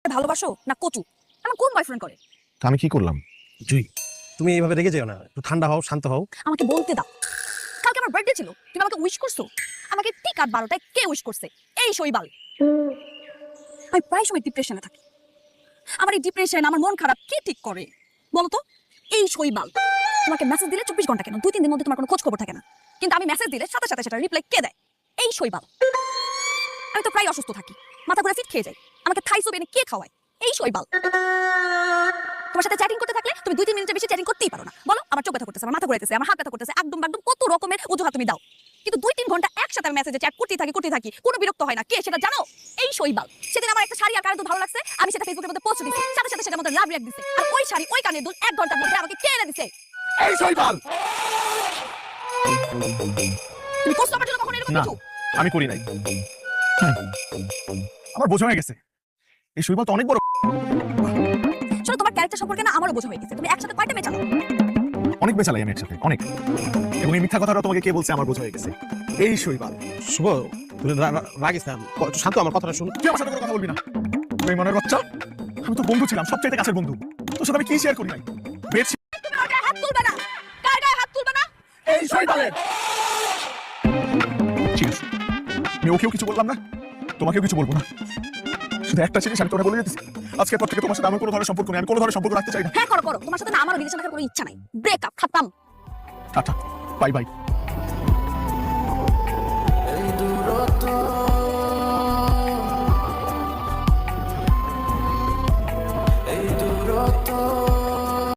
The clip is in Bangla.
আমাকে ভালোবাসো না কচু? আমার কোন বয়ফ্রেন্ড করে? তা আমি কি করলাম? জুই, তুমি এইভাবে রেগে যেও না, একটু ঠান্ডা হও, শান্ত হও। আমাকে বলতে দাও। কালকে আমার বার্থডে ছিল, তুমি আমাকে উইশ করছো? আমাকে ঠিক 8-12টায় কে উইশ করছে? এই শৈবাল। আমি প্রায় সময় ডিপ্রেশনে থাকি। আমার এই ডিপ্রেশন, আমার মন খারাপ কে ঠিক করে বলো তো? এই শৈবাল। তোমাকে মেসেজ দিলে 24 ঘন্টা কেন, 2-3 দিনের মধ্যে তোমার কোনো খোঁজ খবর থাকে না, কিন্তু আমি মেসেজ দিলে সাথে সাথে সেটা রিপ্লাই কে দেয়? এই শৈবাল। আমি তো প্রায় অসুস্থ থাকি, মাথা ঘুরে ফিট খেয়ে যাই, আমাকে থাই সুপ এনে কে খাওয়ায়? এই শৈবাল। তোমার সাথে চ্যাটিং করতে থাকলে তুমি 2-3 মিনিটের বেশি চ্যাটিং করতেই পারো না। বলো আমার চোখ ব্যথা করতেছে, আমার মাথা ঘুরাইতেছে, আমার হাত ব্যথা করতেছে, একদম কত রকমের অজুহাত তুমি দাও, কিন্তু 2-3 ঘন্টা একসাথে আমি মেসেজে চ্যাট করতেই থাকি, কোনো বিরক্ত হয় না। কে সেটা জানো? এই শৈবাল। সেদিন আমার একটা শাড়ি আর কানের দুল ভালো লাগছে, আমি সেটা ফেসবুকের মধ্যে পোস্ট দিছি, সাথে সাথে সেটার মধ্যে লাভ রিঅ্যাক্ট দিছে, আর ওই শাড়ি ওই কানের দুল 1 ঘন্টার মধ্যে আমাকে কে এনে দিছে? এই শৈবাল। তুমি করছো আমার জন্য কখনো এরকম না, কিছু? আমি করি নাই। আমার বোঝা হয়ে গেছে, এই শৈবাল তো অনেক বড়। শোনো, তোমার ক্যারেক্টার সম্পর্কে না আমারও বোঝা হয়ে গেছে। তুমি একসাথে কয়টা মেয়ে চালাও? অনেক বেচালাই আমি একসাথে, অনেক। এবং এই মিথ্যা কথাটা তোমাকে কে বলছে আমার বোঝা হয়ে গেছে। এই শৈবাল। শুভ, তুমি রাগিস না, একটু শান্ত, আমার কথাটা শুনো। তুই আমার সাথে কোনো কথা বলবি না। তুই মনের বাচ্চা, আমি তো বন্ধু ছিলাম, সবচাইতে কাছের বন্ধু। তোর সাথে আমি কি শেয়ার করি নাই? বেশ, তুমি আমার গায়ে হাত তুলবে না। কার গায়ে হাত তুলবে না? এই শৈবালের। ঠিক আছে, আমি ওকেও কিছু বললাম না, তোমাকেও কিছু বলবো না। শুধু একটা জিনিস আমি তোরা বলে দিতেছি, আজকের পর থেকে তোমার সাথে আমার কোনো ধরনের সম্পর্ক নেই, আমি কোনো ধরনের সম্পর্ক রাখতে চাই না। হ্যাঁ করো, তোমার সাথে না আমারও রিলেশন রাখার কোনো ইচ্ছা নাই। ব্রেকআপ, খতম। Tata, bye bye.